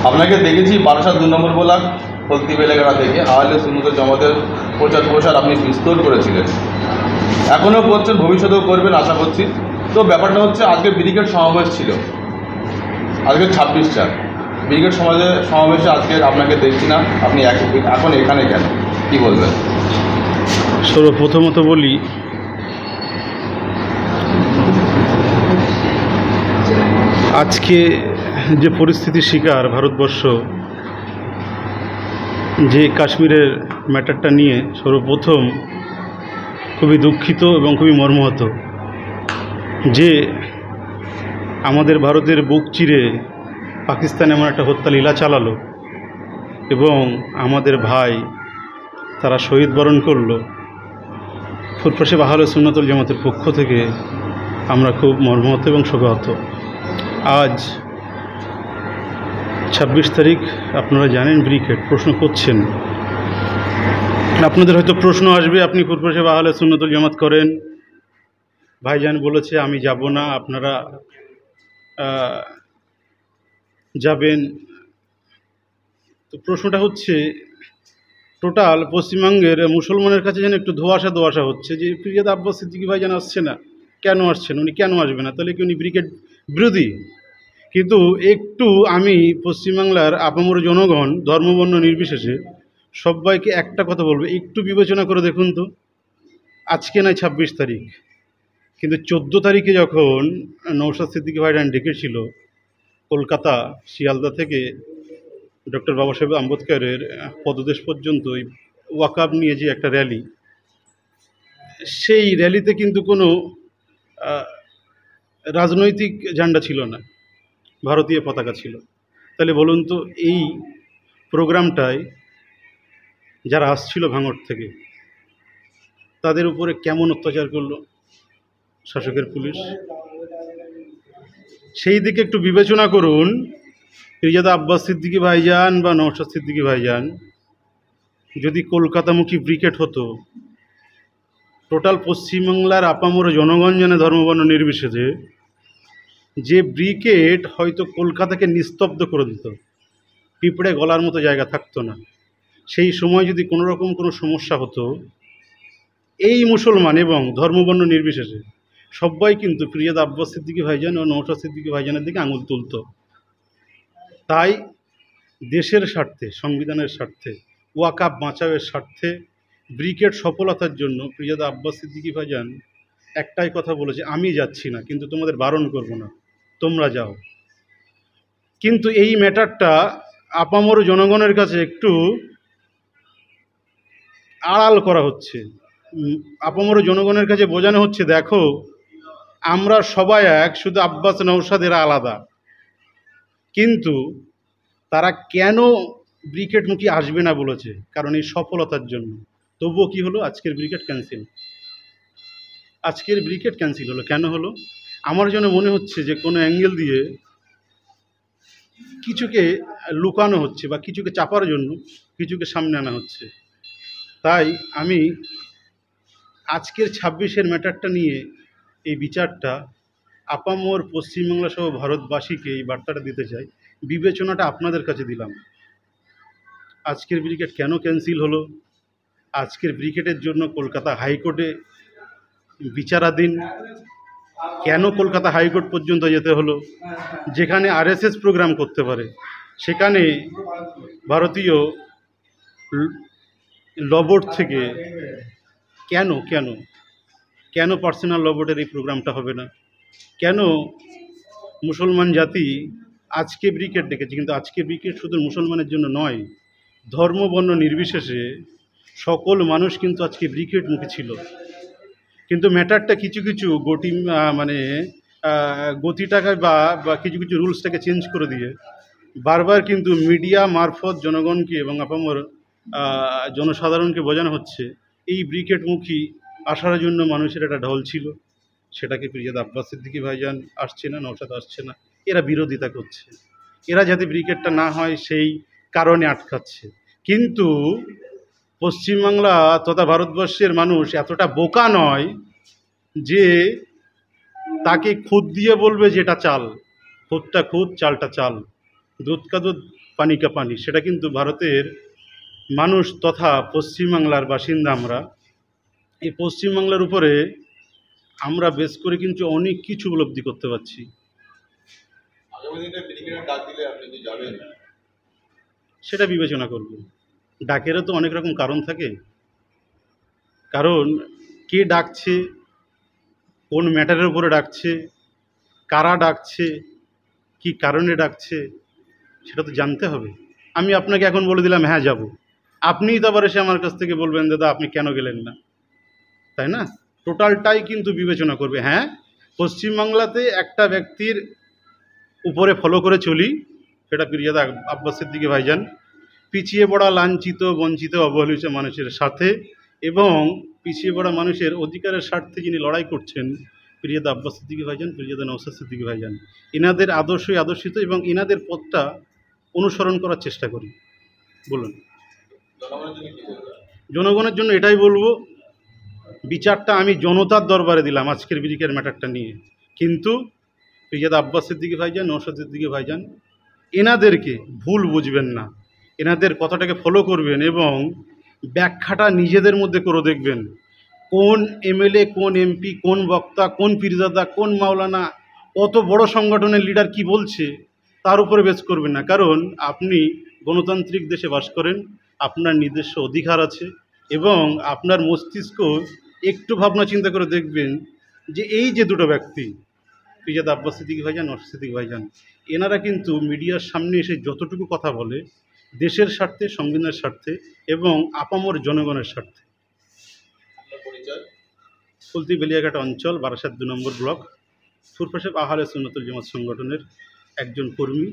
আপনাকে দেখেছি বারাসাত 2 নম্বর ব্লক হলদিপ এলাকা থেকে আহলে সুন্নাতুল জামাতের প্রচার আপনি বিস্তর করেছিলেন, এখনও করছেন, ভবিষ্যতেও করবেন আশা করছি। তো ব্যাপারটা হচ্ছে আজকে ব্রিগেড সমাবেশ ছিল, আজকে 26/4 ব্রিগেড সমাবেশে আজকে আপনাকে দেখছি না, আপনি এখন এখানে কেন, কি বলবেন? সর্বপ্রথমত বলি, আজকে যে পরিস্থিতির শিকার ভারতবর্ষ, যে কাশ্মীরের ম্যাটারটা নিয়ে সর্বপ্রথম খুবই দুঃখিত এবং খুবই মর্মাহত যে আমাদের ভারতের বুক চিরে পাকিস্তান এমন একটা হত্যা লীলা চালালো এবং আমাদের ভাই তারা শহীদ বরণ করলো। ফুরফুরা আহলে সুন্নাতুল জামাতের পক্ষ থেকে আমরা খুব মর্মাহত এবং শোকাহত। আজ 26 তারিখ, আপনারা জানেন ব্রিগেড, প্রশ্ন করছেন, আপনাদের হয়তো প্রশ্ন আসবে, আপনি ফুরফুরা আহলে সুন্নাতুল জামাত করেন, ভাইজান বলেছে আমি যাব না, আপনারা যাবেন। তো প্রশ্নটা হচ্ছে, টোটাল পশ্চিমবঙ্গের মুসলমানের কাছে যেন একটু ধোঁয়াশা হচ্ছে যে পিরজাদা আব্বাস সিদ্দিকী ভাইজান আসছে না, কেন আসছেন, উনি কেন আসবে না, তাহলে কি উনি ব্রিগেড বিরোধী? কিন্তু একটু আমি পশ্চিমবাংলার আপামর জনগণ ধর্মবর্ণ নির্বিশেষে সবাইকে একটা কথা বলবো, একটু বিবেচনা করে দেখুন তো, আজকে নয় 26 তারিখ, কিন্তু 14 তারিখে যখন নওশাদ সিদ্দিকী ভাইজান ডেকেছিল কলকাতা শিয়ালদা থেকে ডক্টর বাবা সাহেব আম্বেদকরের পদদেশ পর্যন্ত ওয়াকআপ নিয়ে যে একটা র্যালি, সেই র্যালিতে কিন্তু কোনো রাজনৈতিক ঝান্ডা ছিল না, ভারতীয় পতাকা ছিল। তাহলে বলুন তো, এই প্রোগ্রামটায় যারা আসছিল ভাঙড় থেকে, তাদের উপরে কেমন অত্যাচার করলো শাসকের পুলিশ? সেই দিকে একটু বিবেচনা করুন। পিরজাদা আব্বাস সিদ্দিকী ভাইজান বা নওশাদ সিদ্দিকী ভাইজান যদি কলকাতামুখী ব্রিগেড হতো, টোটাল পশ্চিমবাংলার আপামর জনগণ জানে ধর্মবর্ণ নির্বিশেষে, যে ব্রিগেড হয়তো কলকাতাকে নিস্তব্ধ করে দিত, পিঁপড়ে গলার মতো জায়গা থাকতো না। সেই সময় যদি কোনো রকম কোনো সমস্যা হতো, এই মুসলমান এবং ধর্মবর্ণ নির্বিশেষে সবাই কিন্তু পিরজাদা আব্বাস সিদ্দিকী ভাইজান ও নওশাদ সিদ্দিকী ভাইজানের দিকে আঙুল তুলত। তাই দেশের স্বার্থে, সংবিধানের স্বার্থে, ওয়াকআপ বাঁচাওয়ের স্বার্থে, ব্রিগেড সফলতার জন্য পিরজাদা আব্বাস সিদ্দিকী ভাইজান একটাই কথা বলেছে, আমি যাচ্ছি না, কিন্তু তোমাদের বারণ করব না, তোমরা যাও। কিন্তু এই ম্যাটারটা আপামর জনগণের কাছে একটু আড়াল করা হচ্ছে। আপামর জনগণের কাছে বোঝানো হচ্ছে, দেখো আমরা সবাই এক, শুধু আব্বাস নওশাদ এরা আলাদা। কিন্তু তারা কেন ব্রিগেডমুখী আসবে না বলেছে, কারণ এই সফলতার জন্য। তবুও কি হলো, আজকের ব্রিগেড ক্যান্সেল। আজকের ব্রিগেড ক্যান্সেল হলো, কেন হলো? আমার যেন মনে হচ্ছে যে কোনো অ্যাঙ্গেল দিয়ে কিছুকে লুকানো হচ্ছে বা কিছুকে চাপার জন্য কিছুকে সামনে আনা হচ্ছে। তাই আমি আজকের 26-এর ম্যাটারটা নিয়ে এই বিচারটা আপামর পশ্চিমবাংলা সহ ভারতবাসীকে এই বার্তাটা দিতে চাই, বিবেচনাটা আপনাদের কাছে দিলাম। আজকের ব্রিগেড কেন ক্যান্সেল হলো? আজকের ব্রিগেডের জন্য কলকাতা হাইকোর্টে বিচারাধীন। কেন কলকাতা হাইকোর্ট পর্যন্ত যেতে হলো? যেখানে আরএসএস প্রোগ্রাম করতে পারে, সেখানে ভারতীয় ল বোর্ড থেকে কেন কেন কেন পার্সোনাল ল বোর্ডের এই প্রোগ্রামটা হবে না? কেন মুসলমান জাতি আজকে ব্রিগেড ডেকেছে? কিন্তু আজকে ব্রিগেড শুধু মুসলমানের জন্য নয়, ধর্ম বর্ণ নির্বিশেষে সকল মানুষ কিন্তু আজকে ব্রিগেড মুখী ছিল। কিন্তু ম্যাটারটা কিছু কিছু গতিটাকে বা কিছু কিছু রুলসটাকে চেঞ্জ করে দিয়ে বারবার কিন্তু মিডিয়া মারফত জনগণকে এবং আপামর জনসাধারণকে বোঝানো হচ্ছে এই ব্রিগেডমুখী আসার জন্য মানুষের একটা ঢল ছিল, সেটাকে পিরজাদা আব্বাস সিদ্দিকী ভাইজান আসছে না, নওশাদ আসছে না, এরা বিরোধিতা করছে, এরা যাতে ব্রিগেডটা না হয় সেই কারণে আটকাচ্ছে। কিন্তু পশ্চিমবাংলা তথা ভারতবর্ষের মানুষ এতটা বোকা নয় যে তাকে খুদ দিয়ে বলবে যে এটা চাল, খুদটা খুদ, চালটা চাল, দুধ কা দুধ পানি কা পানি, সেটা কিন্তু ভারতের মানুষ তথা পশ্চিমবাংলার বাসিন্দা আমরা। এই পশ্চিমবাংলার উপরে আমরা বেশ করে কিন্তু অনেক কিছু উপলব্ধি করতে পারছি। আগামী দিনে ব্রিগেডের ডাক দিলে আপনি কি যাবেন? সেটা বিবেচনা করব। ডাকেরও তো অনেক রকম কারণ থাকে। কারণ কে ডাকছে, কোন ম্যাটারের উপরে ডাকছে, কারা ডাকছে, কি কারণে ডাকছে, সেটা তো জানতে হবে। আমি আপনাকে এখন বলে দিলাম হ্যাঁ যাব, আপনিই তো আবার এসে আমার কাছ থেকে বলবেন দাদা আপনি কেন গেলেন না, তাই না? টোটালটাই কিন্তু বিবেচনা করবে। হ্যাঁ, পশ্চিমবাংলাতে একটা ব্যক্তির উপরে ফলো করে চলি, সেটা পিরিজাদা আব্বাস সিদ্দিকী ভাইজান, পিছিয়ে পড়া, লাঞ্ছিত, বঞ্চিত, অবহেলিত মানুষের সাথে এবং পিছিয়ে পড়া মানুষের অধিকারের স্বার্থে যিনি লড়াই করছেন পিরিজাদা আব্বাস সিদ্দিকী ভাইজান, পিরিজাদা নওশাদ সিদ্দিকী ভাইজান, এনাদের আদর্শই আদর্শিত এবং এনাদের পথটা অনুসরণ করার চেষ্টা করি। বলুন। জনগণের জন্য কি বলবেন? জনগণের জন্য এটাই বলবো, বিচারটা আমি জনতার দরবারে দিলাম আজকের ব্রিকের ম্যাটারটা নিয়ে, কিন্তু পিরিজাদা আব্বাস সিদ্দিকী ভাইজান, নওশাদ সিদ্দিকী ভাইজান, এনাদেরকে ভুল বুঝবেন না, এনাদের কথাটাকে ফলো করবেন এবং ব্যাখ্যাটা নিজেদের মধ্যে করে দেখবেন। কোন এমএলএ, কোন এমপি, কোন বক্তা, কোন পীরজাদা, কোন মাওলানা, কত বড় সংগঠনের লিডার কি বলছে তার উপরে বেস করবেন না। কারণ আপনি গণতান্ত্রিক দেশে বাস করেন, আপনার নিজস্ব অধিকার আছে এবং আপনার মস্তিষ্ক একটু ভাবনা চিন্তা করে দেখবেন যে এই যে দুটো ব্যক্তি পিরজাদা আব্বাস সিদ্দিকী ভাইজান, নওশাদ সিদ্দিকী ভাইজান, এনারা কিন্তু মিডিয়ার সামনে এসে যতটুকু কথা বলে দেশের স্বার্থে, সংবিধানের স্বার্থে এবং আপামর জনগণের স্বার্থে। আপনার পরিচয়? ফুলতি বেলিয়াঘাট অঞ্চল, বারাসাত 2 নম্বর ব্লক, ফুরফাসেব আহলে সুন্নাতুল জামাত সংগঠনের একজন কর্মী।